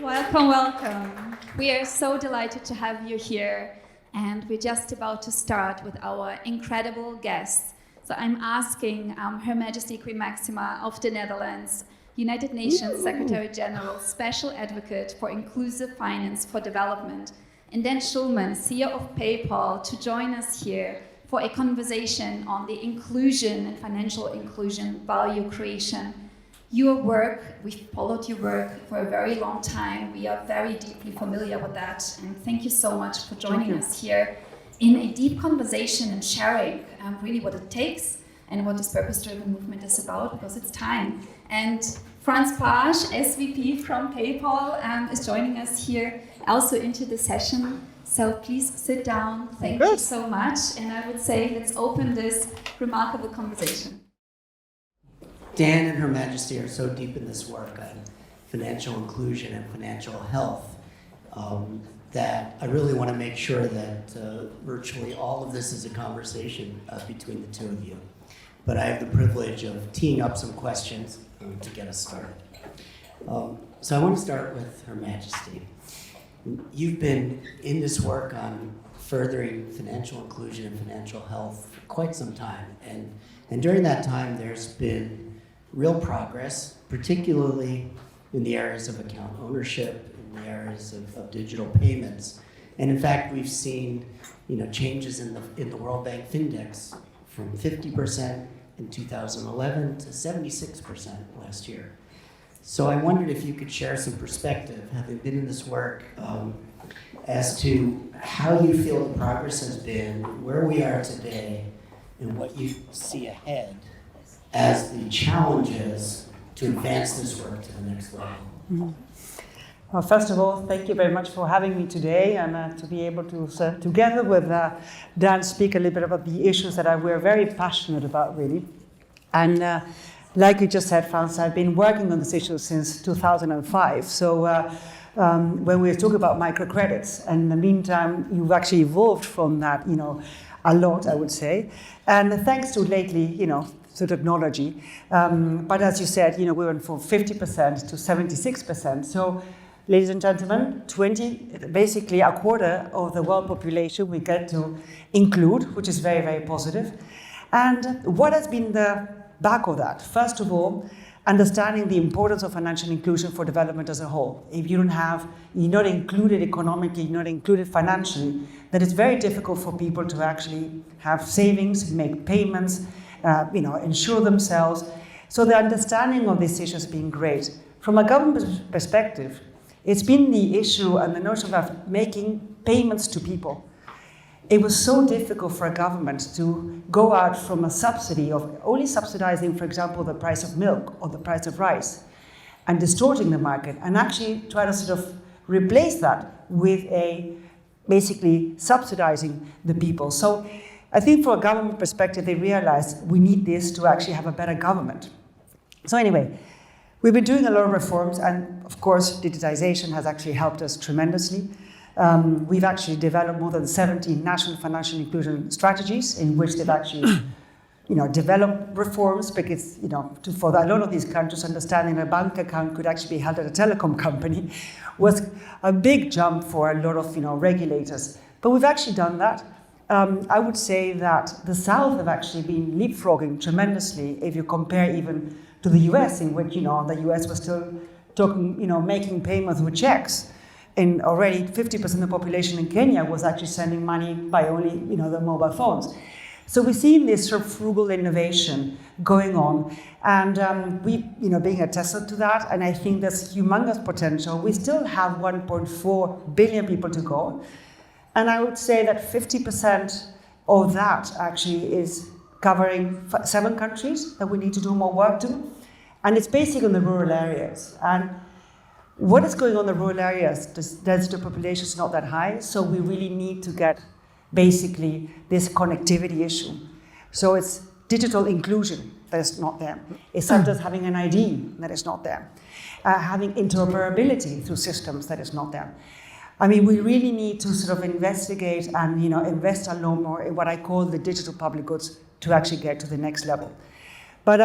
Welcome, welcome. We are so delighted to have you here, and we're just about to start with our incredible guests. So I'm asking Her Majesty Queen Maxima of the Netherlands, United Nations Secretary General, Special Advocate for Inclusive Finance for Development, and then Schulman, CEO of PayPal, to join us here for a conversation on the inclusion and financial inclusion value creation. Your work, we've followed your work for a very long time. We are very deeply familiar with that. And thank you so much for joining us here in a deep conversation and sharing really what it takes and what this purpose-driven movement is about, because it's time. And Franz Page, SVP from PayPal, is joining us here also into the session. So please sit down. Thank you so much. And I would say let's open this remarkable conversation. Dan and Her Majesty are so deep in this work on financial inclusion and financial health that I really want to make sure that virtually all of this is a conversation between the two of you. But I have the privilege of teeing up some questions to get us started. So I want to start with Her Majesty. You've been in this work on furthering financial inclusion and financial health for quite some time. And during that time, there's been real progress, particularly in the areas of account ownership, in the areas of digital payments. And in fact, we've seen changes in the World Bank Findex from 50% in 2011 to 76% last year. So I wondered if you could share some perspective, having been in this work, as to how you feel the progress has been, where we are today, and what you see ahead as the challenges to advance this work to the next level. Mm-hmm. Well, first of all, thank you very much for having me today, and to be able to, together with Dan, speak a little bit about the issues that we're very passionate about, really. And like you just said, Franz, I've been working on this issue since 2005. So when we talk about microcredits, and in the meantime, you've actually evolved from that, a lot, I would say. And thanks to lately, to technology. But as you said, we went from 50% to 76%. So, ladies and gentlemen, basically a quarter of the world population we get to include, which is very, very positive. And what has been the back of that? First of all, understanding the importance of financial inclusion for development as a whole. If you're not included economically, you're not included financially, then it's very difficult for people to actually have savings, make payments, insure themselves. So the understanding of this issue has been great. From a government perspective, it's been the issue and the notion of making payments to people. It was so difficult for a government to go out from a subsidy of only subsidizing, for example, the price of milk or the price of rice and distorting the market, and actually try to sort of replace that with basically subsidizing the people. So I think from a government perspective, they realized we need this to actually have a better government. So anyway, we've been doing a lot of reforms, and of course, digitization has actually helped us tremendously. We've actually developed more than 70 national financial inclusion strategies in which they've actually, developed reforms, because, for a lot of these countries, understanding a bank account could actually be held at a telecom company was a big jump for a lot of, regulators. But we've actually done that. I would say that the South have actually been leapfrogging tremendously if you compare even to the US, in which, the US was still talking, making payments with checks. And already 50% of the population in Kenya was actually sending money by only, the mobile phones. So we've seen this sort of frugal innovation going on, and we, being attested to that, and I think there's humongous potential. We still have 1.4 billion people to go. And I would say that 50% of that actually is covering 7 countries that we need to do more work to. And it's basically in the rural areas. And what is going on in the rural areas? The population is not that high, so we really need to get basically this connectivity issue. So it's digital inclusion that is not there. It's such as having an ID that is not there. Having interoperability through systems that is not there. I mean, we really need to sort of investigate and invest a lot more in what I call the digital public goods to actually get to the next level. But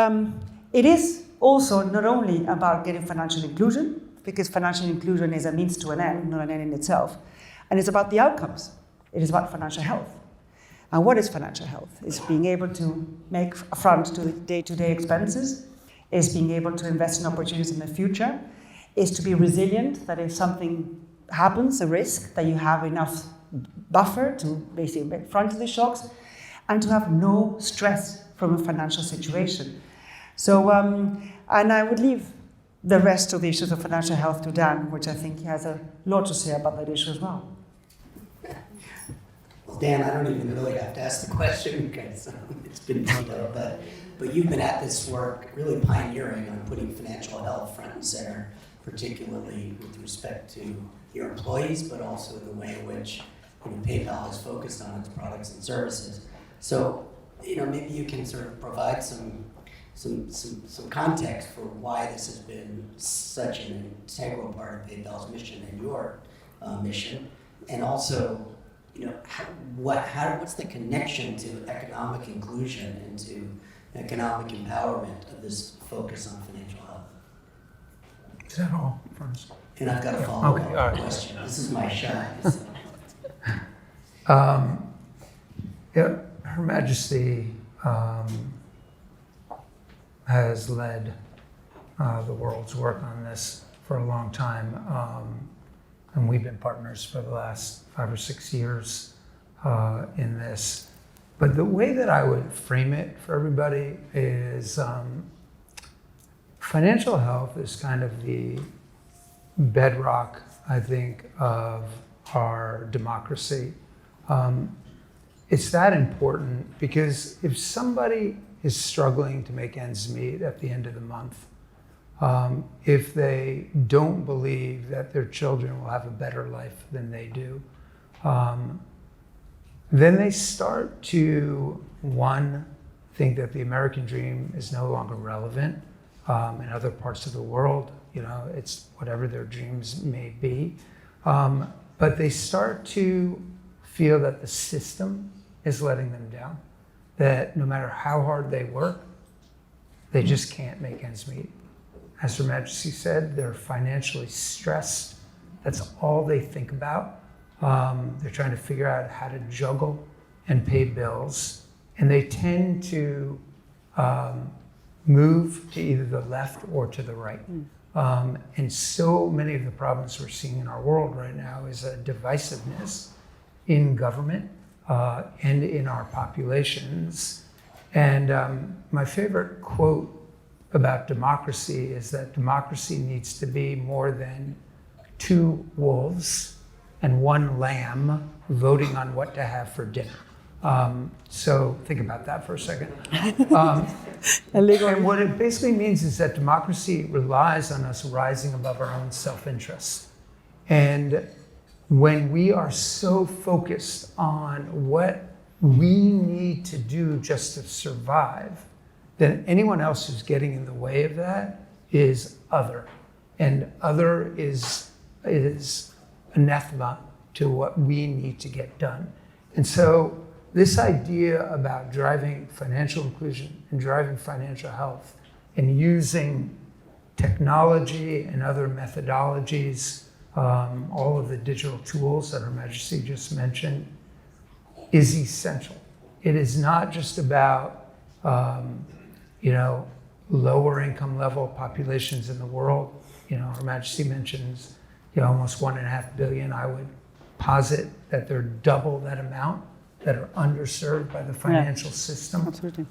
it is also not only about getting financial inclusion, because financial inclusion is a means to an end, not an end in itself. And it's about the outcomes. It is about financial health. And what is financial health? It's being able to make a front to the day-to-day expenses, is being able to invest in opportunities in the future, is to be resilient, that if something happens, a risk, that you have enough buffer to basically make front of the shocks, and to have no stress from a financial situation. So, and I would leave the rest of the issues of financial health to Dan, which I think he has a lot to say about that issue as well. Well, Dan, I don't even really have to ask the question because it's been detailed, but you've been at this work really pioneering on putting financial health front and center, particularly with respect to your employees, but also in the way in which PayPal is focused on its products and services. So, maybe you can sort of provide some context for why this has been such an integral part of PayPal's mission and your mission, and also, what's the connection to economic inclusion and to economic empowerment of this focus on financial health? Is that all, Franz? And I've got a follow-up question. This is my shot. So. Her Majesty has led the world's work on this for a long time, and we've been partners for the last 5 or 6 years in this. But the way that I would frame it for everybody is financial health is kind of the bedrock, I think, of our democracy. It's that important because if somebody is struggling to make ends meet at the end of the month, if they don't believe that their children will have a better life than they do, then they start to, one, think that the American dream is no longer relevant in other parts of the world. It's whatever their dreams may be. But they start to feel that the system is letting them down, that no matter how hard they work, they just can't make ends meet. As Her Majesty said, they're financially stressed. That's all they think about. They're trying to figure out how to juggle and pay bills. And they tend to move to either the left or to the right. And so many of the problems we're seeing in our world right now is a divisiveness in government and in our populations. And my favorite quote about democracy is that democracy needs to be more than 2 wolves and 1 lamb voting on what to have for dinner. So think about that for a second. And what it basically means is that democracy relies on us rising above our own self-interest. And when we are so focused on what we need to do just to survive, then anyone else who's getting in the way of that is other. And other is anathema to what we need to get done. And so this idea about driving financial inclusion and driving financial health and using technology and other methodologies, all of the digital tools that Her Majesty just mentioned, is essential. It is not just about lower income level populations in the world. Her Majesty mentions almost 1.5 billion. I would posit that they're double that amount that are underserved by the financial system. Absolutely.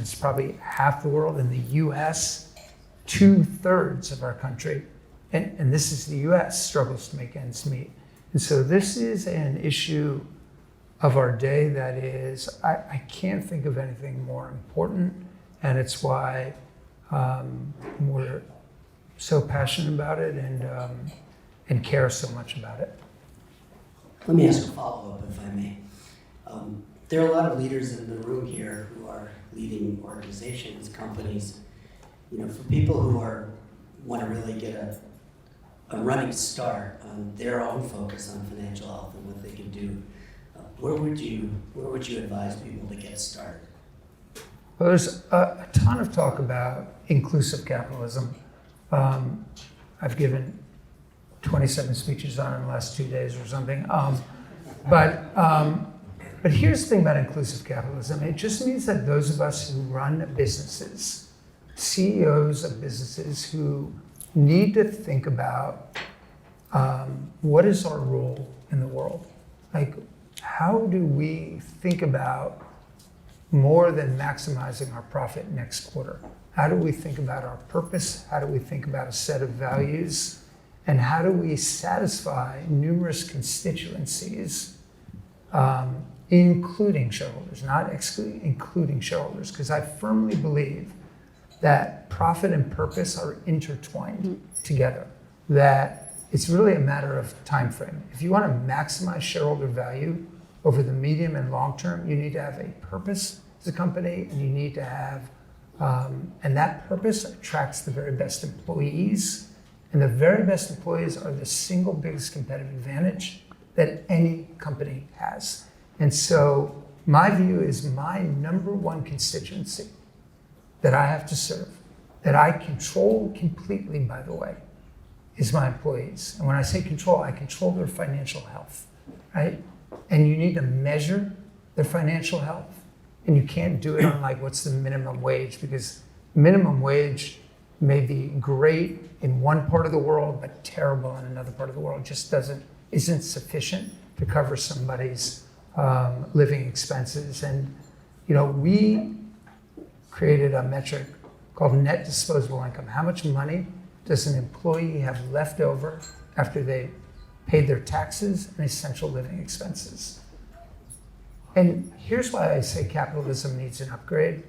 It's probably half the world. In the US, 2/3 of our country, and this is the US, struggles to make ends meet. And so this is an issue of our day that is, I can't think of anything more important, and it's why we're so passionate about it and care so much about it. Let me ask a follow-up, if I may. There are a lot of leaders in the room here who are leading organizations, companies. For people who want to really get a running start on their own focus on financial health and what they can do, where would you advise people to get started? Well, there's a ton of talk about inclusive capitalism. I've given 27 speeches on in the last 2 days or something. But here's the thing about inclusive capitalism. It just means that those of us who run businesses, CEOs of businesses who need to think about what is our role in the world? Like, how do we think about more than maximizing our profit next quarter? How do we think about our purpose? How do we think about a set of values? And how do we satisfy numerous constituencies, including shareholders, not excluding, including shareholders? Because I firmly believe that profit and purpose are intertwined together, that it's really a matter of time frame. If you want to maximize shareholder value over the medium and long term, you need to have a purpose as a company, and you need to have, and that purpose attracts the very best employees, and the very best employees are the single biggest competitive advantage that any company has. And so my view is my number one constituency that I have to serve, that I control completely, by the way, is my employees. And when I say control, I control their financial health, right? And you need to measure their financial health. And you can't do it on like, what's the minimum wage? Because minimum wage may be great in one part of the world, but terrible in another part of the world. It just isn't sufficient to cover somebody's living expenses. And, you know, we created a metric called net disposable income. How much money does an employee have left over after they paid their taxes and essential living expenses? And here's why I say capitalism needs an upgrade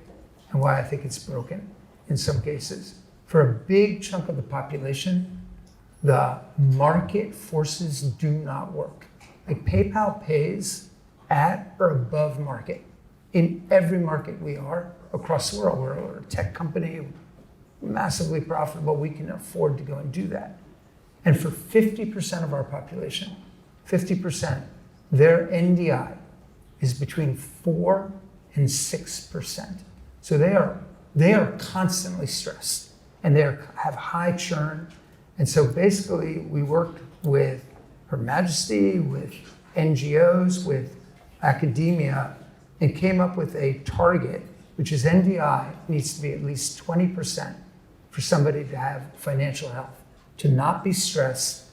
and why I think it's broken in some cases. For a big chunk of the population, the market forces do not work. Like PayPal pays at or above market in every market we are across the world. We're a tech company, massively profitable. We can afford to go and do that. And for 50% of our population, 50%, their NDI is between 4 and 6%. So they are constantly stressed, and they have high churn. And so basically we worked with Her Majesty, with NGOs, with academia, and came up with a target, which is NDI needs to be at least 20% for somebody to have financial health, to not be stressed.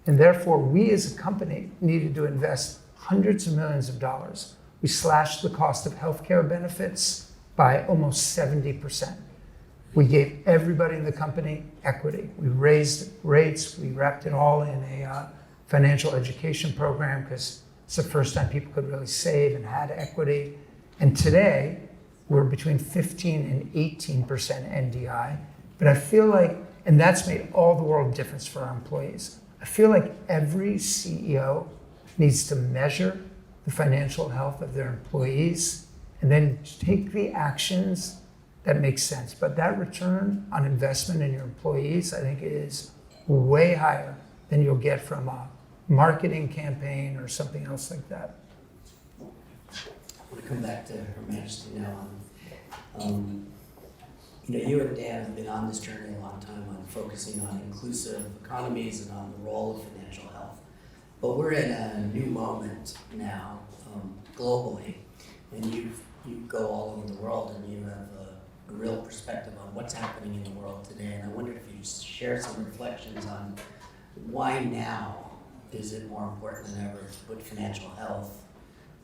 And therefore we as a company needed to invest hundreds of millions of dollars. We slashed the cost of healthcare benefits by almost 70%. We gave everybody in the company equity. We raised rates. We wrapped it all in a financial education program because it's the first time people could really save and had equity. And today, we're between 15 and 18% NDI. But I feel like, and that's made all the world difference for our employees. I feel like every CEO needs to measure the financial health of their employees and then take the actions that make sense. But that return on investment in your employees, I think, is way higher than you'll get from a marketing campaign or something else like that. I want to come back to Her Majesty now. You and Dan have been on this journey a long time on focusing on inclusive economies and on the role of financial health. But we're in a new moment now, globally, and you go all over the world and you have a real perspective on what's happening in the world today. And I wondered if you'd share some reflections on why now is it more important than ever to put financial health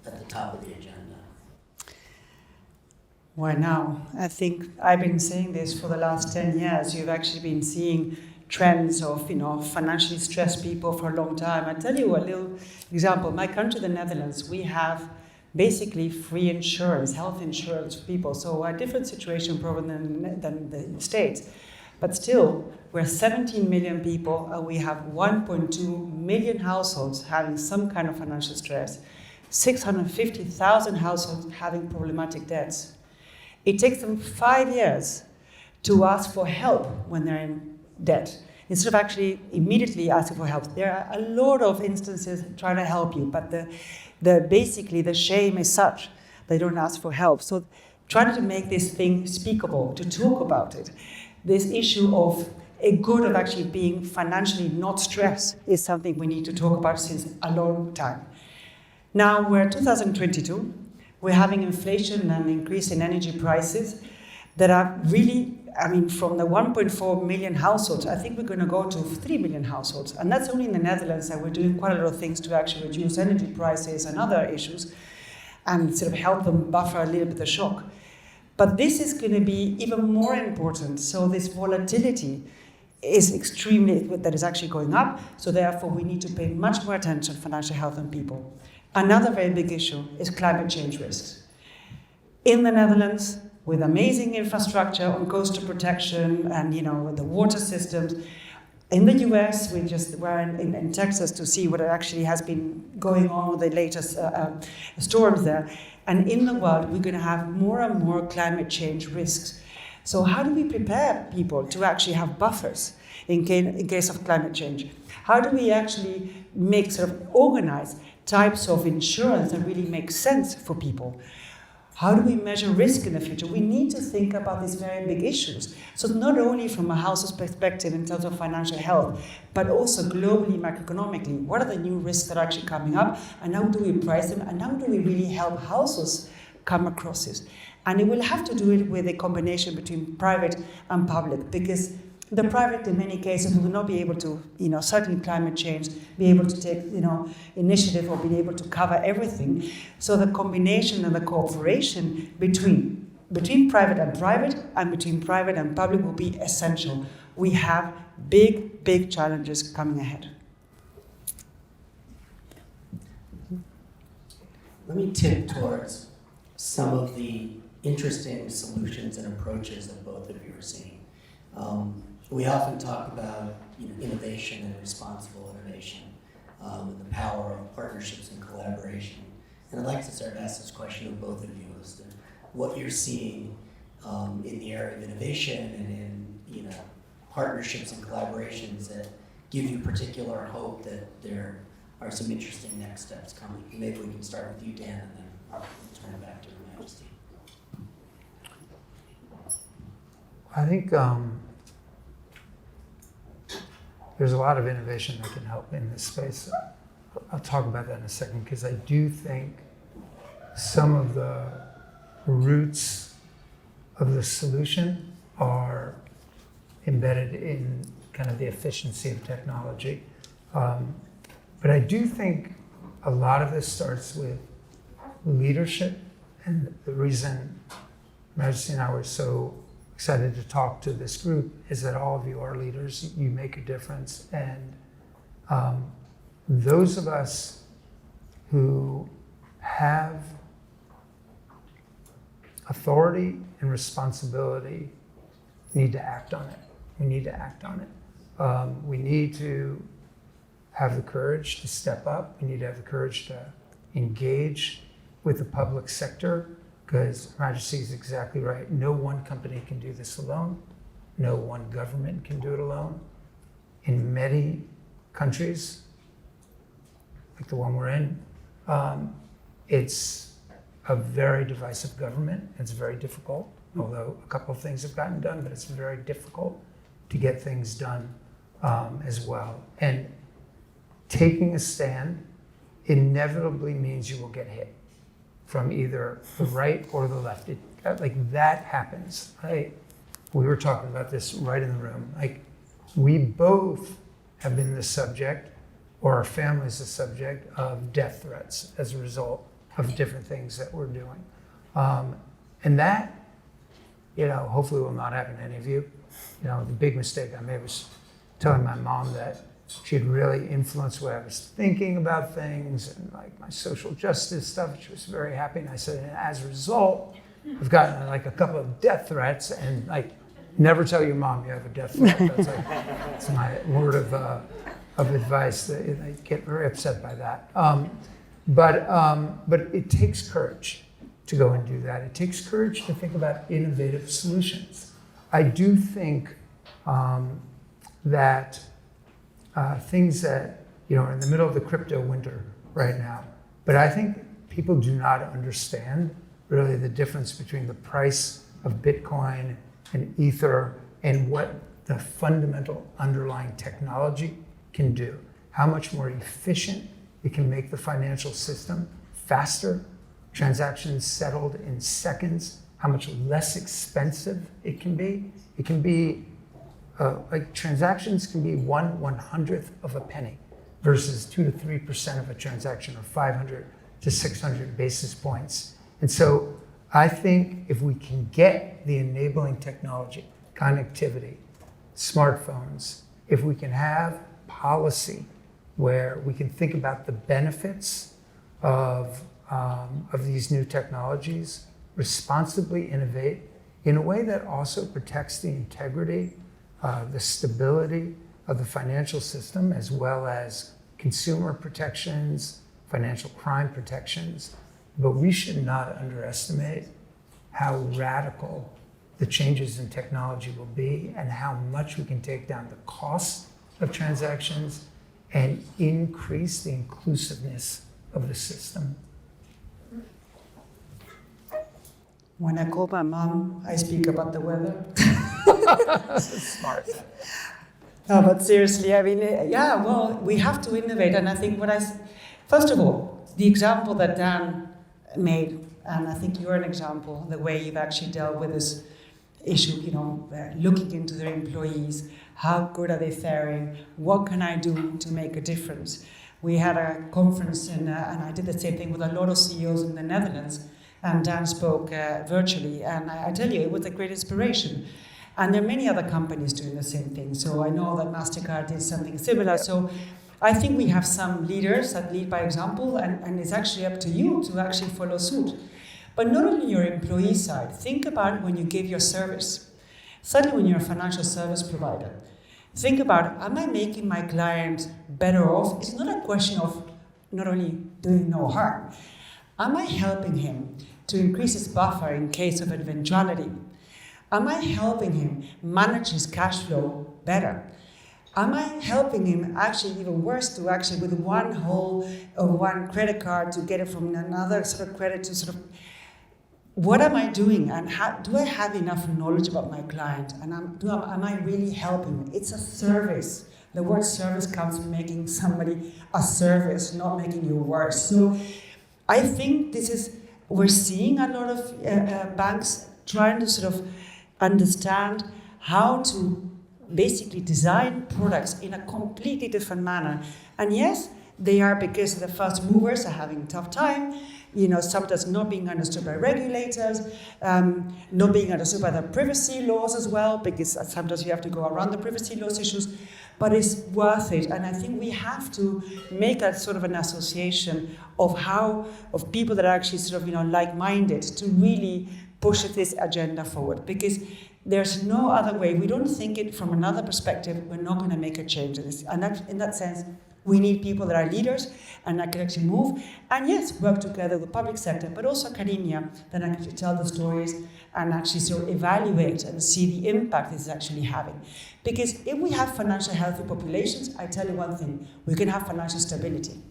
at the top of the agenda? Why now? I think I've been saying this for the last 10 years. You've actually been seeing trends of, financially stressed people for a long time. I'll tell you a little example. My country, the Netherlands, we have basically free insurance, health insurance for people. So a different situation probably than the States. But still, we're 17 million people, and we have 1.2 million households having some kind of financial stress, 650,000 households having problematic debts. It takes them 5 years to ask for help when they're in debt, instead of actually immediately asking for help. There are a lot of instances trying to help you, but basically the shame is such they don't ask for help. So trying to make this thing speakable, to talk about it, this issue of a good of actually being financially not stressed is something we need to talk about since a long time. Now we're 2022, we're having inflation and increase in energy prices that are really, from the 1.4 million households, I think we're going to go to 3 million households. And that's only in the Netherlands, and we're doing quite a lot of things to actually reduce energy prices and other issues and sort of help them buffer a little bit the shock. But this is going to be even more important. So this volatility is that is actually going up. So therefore, we need to pay much more attention to financial health on people. Another very big issue is climate change risks. In the Netherlands, with amazing infrastructure on coastal protection and with the water systems. In the US, we just were in Texas to see what actually has been going on with the latest storms there. And in the world, we're going to have more and more climate change risks. So how do we prepare people to actually have buffers in case of climate change? How do we actually organize types of insurance that really make sense for people? How do we measure risk in the future? We need to think about these very big issues. So not only from a household perspective in terms of financial health, but also globally, macroeconomically, what are the new risks that are actually coming up, and how do we price them, and how do we really help households come across this? And it will have to do it with a combination between private and public, because the private, in many cases, will not be able to, certainly climate change, be able to take, initiative or be able to cover everything. So the combination and the cooperation between private and between private and public will be essential. We have big, big challenges coming ahead. Let me tip towards some of the interesting solutions and approaches that both of you are seeing. We often talk about innovation and responsible innovation, and the power of partnerships and collaboration. And I'd like to start to ask this question of both of you as to what you're seeing in the area of innovation and in partnerships and collaborations that give you particular hope that there are some interesting next steps coming. Maybe we can start with you, Dan, and then I'll turn it back to Her Majesty. I think there's a lot of innovation that can help in this space. I'll talk about that in a second, because I do think some of the roots of the solution are embedded in kind of the efficiency of technology. But I do think a lot of this starts with leadership, and the reason Majesty and I were so excited to talk to this group is that all of you are leaders. You make a difference, and those of us who have authority and responsibility need to act on it. We need to act on it. We need to have the courage to step up. We need to have the courage to engage with the public sector, because Her Majesty is exactly right. No one company can do this alone. No one government can do it alone. In many countries, like the one we're in, it's a very divisive government. It's very difficult, although a couple of things have gotten done, but it's very difficult to get things done as well. And taking a stand inevitably means you will get hit from either the right or the left. That happens, right? We were talking about this right in the room. We both have been the subject, or our family's the subject of death threats as a result of different things that we're doing. And that, hopefully will not happen to any of you. The big mistake I made was telling my mom that she had really influenced the way I was thinking about things and my social justice stuff. She was very happy. And I said, and as a result, I've gotten a couple of death threats, and never tell your mom you have a death threat. That's my word of advice. They get very upset by that. But it takes courage to go and do that. It takes courage to think about innovative solutions. I do think that things that, are in the middle of the crypto winter right now. But I think people do not understand really the difference between the price of Bitcoin and Ether and what the fundamental underlying technology can do, how much more efficient it can make the financial system faster, transactions settled in seconds, how much less expensive it can be. It can be, like transactions can be 1/100th of a penny versus 2 to 3% of a transaction, or 500 to 600 basis points. And so I think if we can get the enabling technology, connectivity, smartphones, if we can have policy where we can think about the benefits of these new technologies, responsibly innovate in a way that also protects the integrity, the stability of the financial system, as well as consumer protections, financial crime protections. But we should not underestimate how radical the changes in technology will be and how much we can take down the cost of transactions and increase the inclusiveness of the system. When I call my mom, I speak about the weather. Smart. No, but seriously, I mean, yeah, well, we have to innovate. And I think first of all, the example that Dan made, and I think you're an example, the way you've actually dealt with this issue, looking into their employees, how good are they faring, what can I do to make a difference? We had a conference and I did the same thing with a lot of CEOs in the Netherlands, and Dan spoke virtually, and I tell you, it was a great inspiration. And there are many other companies doing the same thing. So I know that MasterCard did something similar. So I think we have some leaders that lead by example, and it's actually up to you to actually follow suit. But not only your employee side, think about when you give your service. Certainly when you're a financial service provider. Think about, am I making my client better off? It's not a question of not only doing no harm. Am I helping him to increase his buffer in case of eventuality? Am I helping him manage his cash flow better? Am I helping him, actually even worse, to actually with one credit card to get it from another sort of credit to sort of, what am I doing, and do I have enough knowledge about my client, and am I really helping? It's a service. The word service comes from making somebody a service, not making you worse. So I think we're seeing a lot of banks trying to sort of understand how to basically design products in a completely different manner. And yes, they are, because the first movers are having a tough time, sometimes not being understood by regulators, not being understood by the privacy laws as well, because sometimes you have to go around the privacy laws issues, but it's worth it. And I think we have to make a sort of an association of people that are actually sort of, like-minded to really push this agenda forward, because there's no other way. We don't think it from another perspective, we're not going to make a change in this. And in that sense, we need people that are leaders and that can actually move. And yes, work together with the public sector, but also academia that can actually tell the stories and actually sort of evaluate and see the impact this is actually having. Because if we have financially healthy populations, I tell you one thing, we can have financial stability.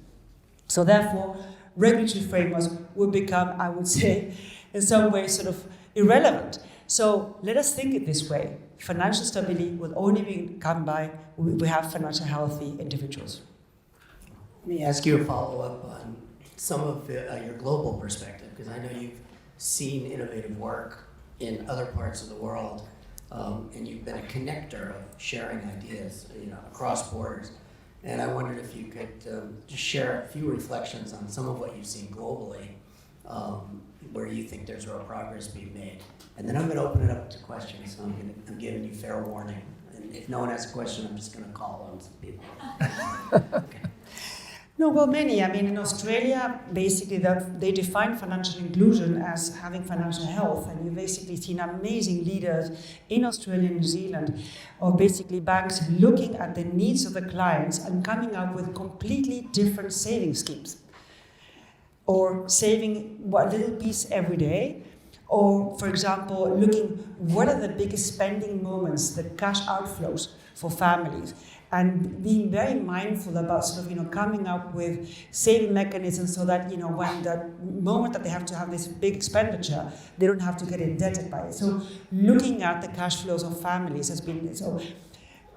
So therefore, regulatory frameworks will become, I would say, in some way sort of irrelevant. So let us think it this way. Financial stability will only come by we have financially healthy individuals. Let me ask you a follow-up on some of your global perspective, because I know you've seen innovative work in other parts of the world, and you've been a connector of sharing ideas, across borders. And I wondered if you could just share a few reflections on some of what you've seen globally, where you think there's real progress being made. And then I'm going to open it up to questions. So I'm giving you fair warning. And if no one has a question, I'm just going to call on some people. Okay. No, well, many. I mean, in Australia, basically, they define financial inclusion as having financial health. And you've basically seen amazing leaders in Australia and New Zealand of basically banks looking at the needs of the clients and coming up with completely different saving schemes. Or saving a little piece every day, Or, for example, looking what are the biggest spending moments, the cash outflows for families, and being very mindful about sort of, coming up with saving mechanisms so that, when the moment that they have to have this big expenditure, they don't have to get indebted by it. So looking at the cash flows of families has been, so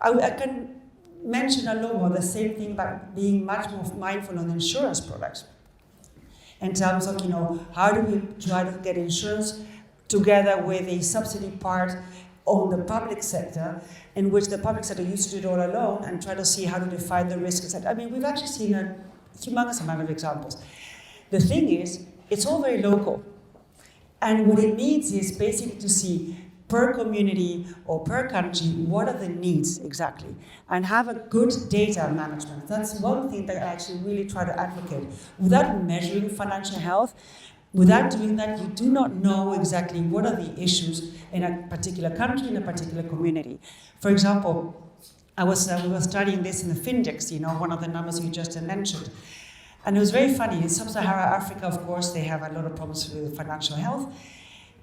I can mention a lot more the same thing about being much more mindful on insurance products. In terms of, how do we try to get insurance together with a subsidy part on the public sector, in which the public sector used to do it all alone, and try to see how to define the risks. I mean, we've actually seen a humongous amount of examples. The thing is, it's all very local. And what it needs is basically to see per community or per country, what are the needs exactly? And have a good data management. That's one thing that I actually really try to advocate. Without measuring financial health, without doing that, you do not know exactly what are the issues in a particular country, in a particular community. For example, we were studying this in the Findex, one of the numbers you just mentioned. And it was very funny. In Sub-Saharan Africa, of course, they have a lot of problems with financial health.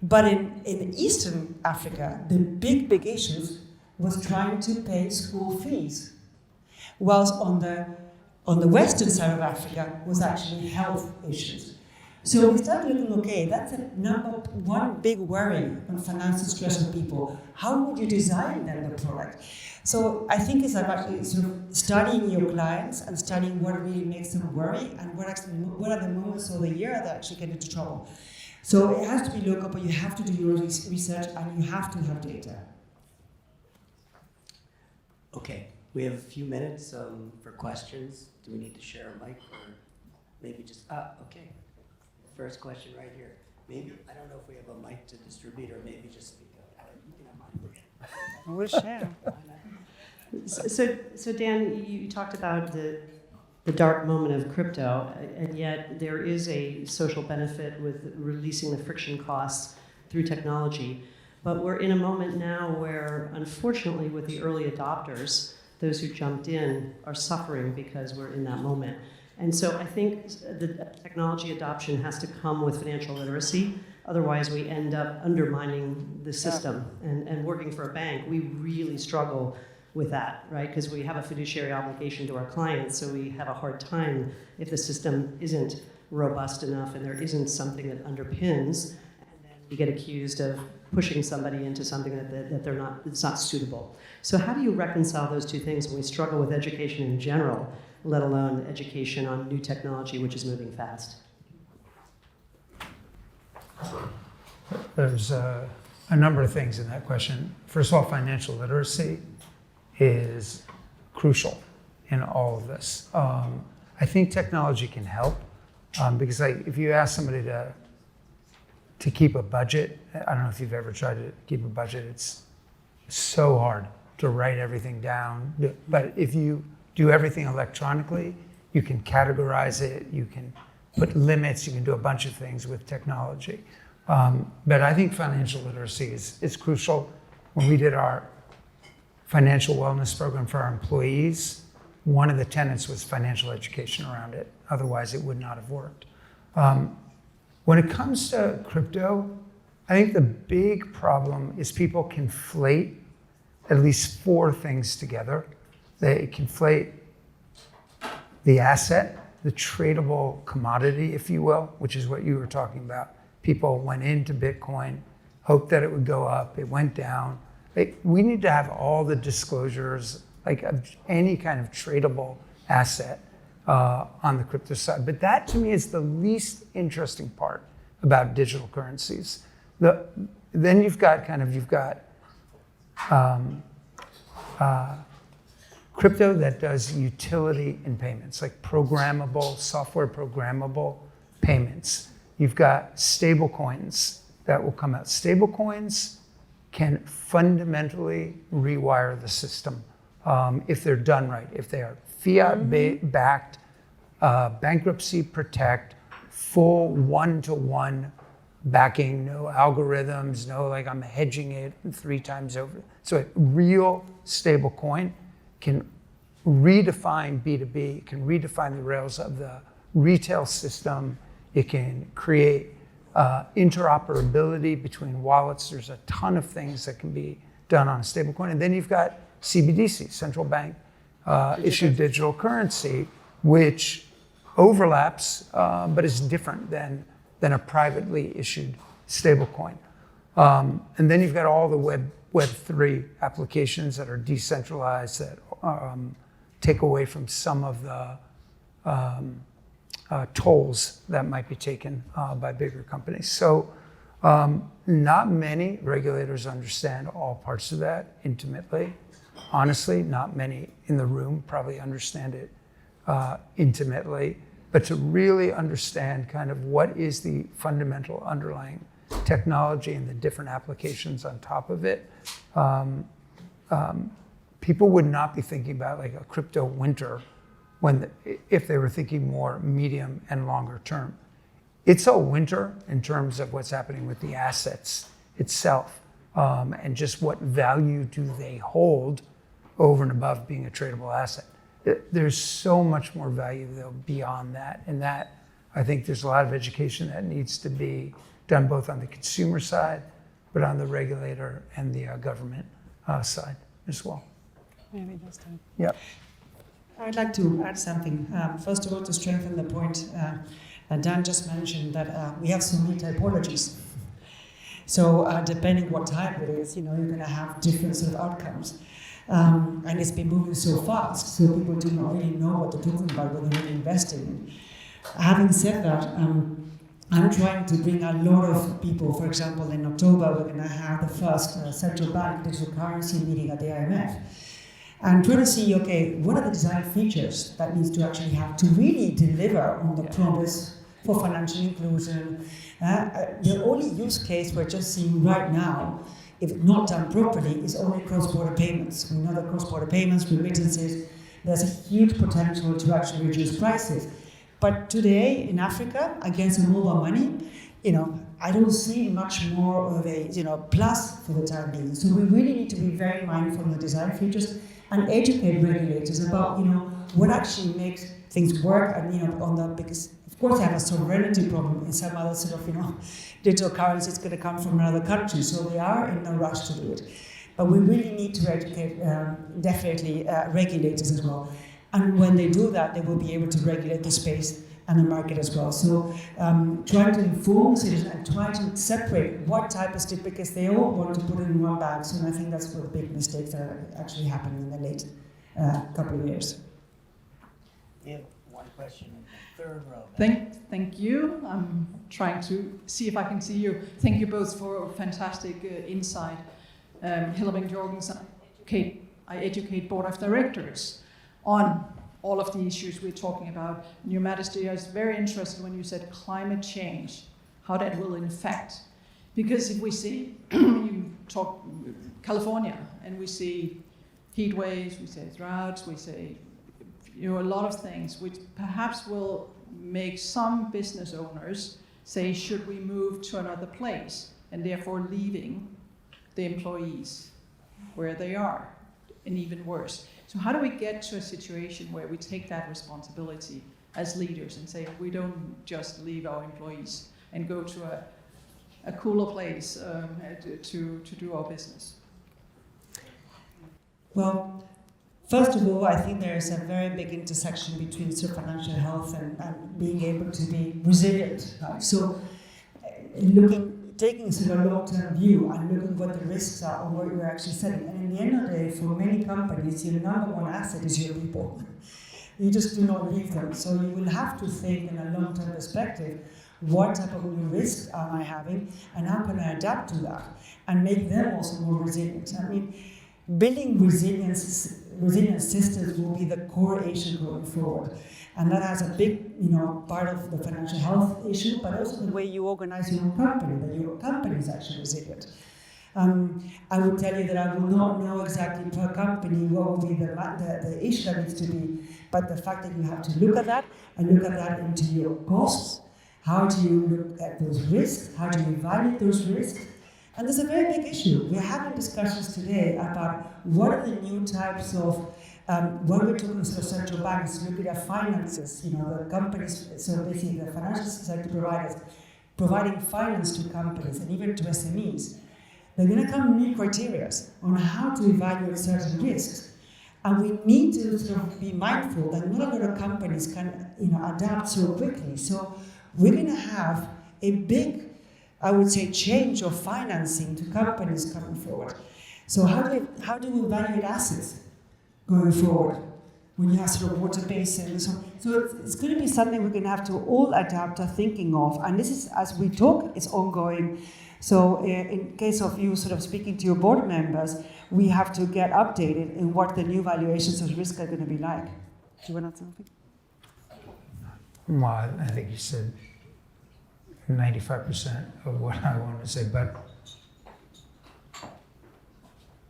But in Eastern Africa, the big issues was trying to pay school fees. Whilst on the western side of Africa was actually health issues. So we start looking, okay, that's a number one big worry on financial stress of people. How would you design then the product? So I think it's about sort of studying your clients and studying what really makes them worry and what are the moments of the year that actually get into trouble. So it has to be local, but you have to do your research and you have to have data. Okay, we have a few minutes for questions. Do we need to share a mic or maybe just, okay. First question right here. Maybe, I don't know if we have a mic to distribute or maybe just speak up. You can have mine. We'll share. So Dan, you talked about the dark moment of crypto, and yet there is a social benefit with releasing the friction costs through technology. But we're in a moment now where, unfortunately, with the early adopters, those who jumped in are suffering because we're in that moment. And so I think the technology adoption has to come with financial literacy. Otherwise, we end up undermining the system. And working for a bank, we really struggle with that, right? Because we have a fiduciary obligation to our clients, so we have a hard time if the system isn't robust enough and there isn't something that underpins, and then you get accused of pushing somebody into something that they're not, it's not suitable. So how do you reconcile those two things when we struggle with education in general, let alone education on new technology, which is moving fast? There's a number of things in that question. First of all, financial literacy is crucial in all of this. I think technology can help because if you ask somebody to keep a budget, I don't know if you've ever tried to keep a budget, it's so hard to write everything down. But if you do everything electronically, you can categorize it, you can put limits, you can do a bunch of things with technology. But I think financial literacy is crucial. When we did our financial wellness program for our employees, one of the tenets was financial education around it. Otherwise, it would not have worked. When it comes to crypto, I think the big problem is people conflate at least four things together. They conflate the asset, the tradable commodity, if you will, which is what you were talking about. People went into Bitcoin, hoped that it would go up, it went down. We need to have all the disclosures, like of any kind of tradable asset on the crypto side. But that to me is the least interesting part about digital currencies. Then you've got crypto that does utility in payments, like software programmable payments. You've got stable coins that will come out. Stable coins can fundamentally rewire the system if they're done right. If they are fiat-backed, bankruptcy protect, full one-to-one backing, no algorithms, no like I'm hedging it 3 times over. So a real stable coin can redefine B2B, it can redefine the rails of the retail system, it can create interoperability between wallets. There's a ton of things that can be done on a stablecoin. And then you've got CBDC, central bank issued digital currency, which overlaps, but is different than a privately issued stablecoin. And then you've got all the Web3 applications that are decentralized, that take away from some of the tolls that might be taken by bigger companies. So not many regulators understand all parts of that intimately. Honestly, not many in the room probably understand it intimately. But to really understand kind of what is the fundamental underlying technology and the different applications on top of it, people would not be thinking about like a crypto winter if they were thinking more medium and longer term. It's a winter in terms of what's happening with the assets itself, and just what value do they hold over and above being a tradable asset. There's so much more value though beyond that, and that I think there's a lot of education that needs to be done both on the consumer side, but on the regulator and the government side as well. Maybe this time. Yeah. I'd like to add something. First of all, to strengthen the point Dan just mentioned, that we have so many typologies. So depending what type it is, you're going to have different sort of outcomes. And it's been moving so fast, so people do not really know what they're talking about, what they're really investing in. Having said that, I'm trying to bring a lot of people. For example, in October, we're going to have the first central bank digital currency meeting at the IMF. And try to see, okay, what are the design features that needs to actually have to really deliver on the promise for financial inclusion. The only use case we're just seeing right now, if not done properly, is only cross-border payments. We know that cross-border payments, remittances, there's a huge potential to actually reduce prices. But today in Africa, against mobile money, I don't see much more of a plus for the time being. So we really need to be very mindful of the design features and educate regulators about what actually makes things work, and because of course they have a sovereignty problem in some other sort of digital currency. It's going to come from another country, so they are in no rush to do it. But we really need to educate definitely regulators as well. And when they do that, they will be able to regulate the space and the market as well. So trying to inform citizens and try to separate what type of stick, because they all want to put it in one bag. So I think that's one of the big mistakes that are actually happening in the late couple of years. We have one question in the third row. Thank you. I'm trying to see if I can see you. Thank you both for a fantastic insight. Hillebrand Jorgensen, I educate board of directors on all of the issues we're talking about. And Your Majesty, I was very interested when you said climate change, how that will affect. Because if we see, you talk California, and we see heat waves, we say droughts, we say a lot of things, which perhaps will make some business owners say, should we move to another place? And therefore leaving the employees where they are, and even worse. So how do we get to a situation where we take that responsibility as leaders and say, we don't just leave our employees and go to a cooler place to do our business? Well, first of all, I think there is a very big intersection between financial health and being able to be resilient. Right? So taking a long-term view and looking what the risks are or what you're actually setting. And in the end of the day, for many companies, your number one asset is your people. You just do not leave them. So you will have to think in a long-term perspective, what type of new risks am I having, and how can I adapt to that and make them also more resilient? I mean, building resilient systems will be the core issue going forward. And that has a big, part of the financial health issue, but also the way you organize your own company, that your company is actually resilient. I will tell you that I will not know exactly per company what will be the issue that needs to be, but the fact that you have to look at that and look at that into your costs. How do you look at those risks? How do you evaluate those risks? And there's a very big issue. We're having discussions today about what are the new types of when we're talking to central banks, look at their finances, the companies, so basically the financial sector providers, providing finance to companies and even to SMEs, there are going to come new criteria on how to evaluate certain risks. And we need to sort of be mindful that not a lot of companies can, adapt so quickly. So we're going to have a big, I would say, change of financing to companies coming forward. So how do we evaluate assets going forward when you have sort of water basins? So it's going to be something we're going to have to all adapt our thinking of. And this is, as we talk, it's ongoing. So in case of you sort of speaking to your board members, we have to get updated in what the new valuations of risk are going to be like. Do you want to add something? Well, I think you said 95% of what I wanted to say, but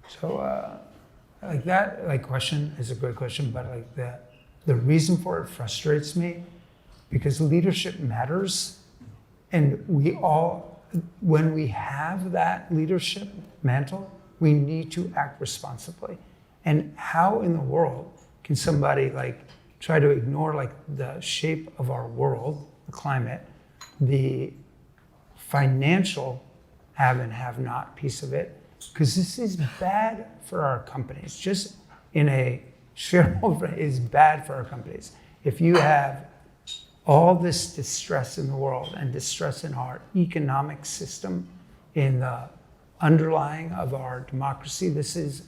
so like that question is a great question, but like that, the reason for it frustrates me because leadership matters, and we all, when we have that leadership mantle, we need to act responsibly. And how in the world can somebody try to ignore the shape of our world, the climate, the financial have and have not piece of it, because this is bad for our companies. Just in a shareholder is bad for our companies. If you have all this distress in the world and distress in our economic system, in the underlying of our democracy, this is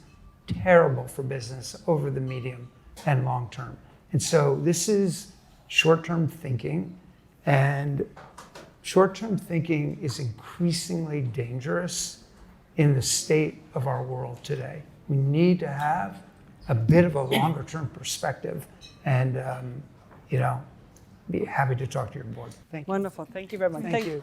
terrible for business over the medium and long term. And so this is short-term thinking, and short-term thinking is increasingly dangerous in the state of our world today. We need to have a bit of a longer-term perspective, and be happy to talk to your board. Thank you. Wonderful. Thank you very much. Thank you.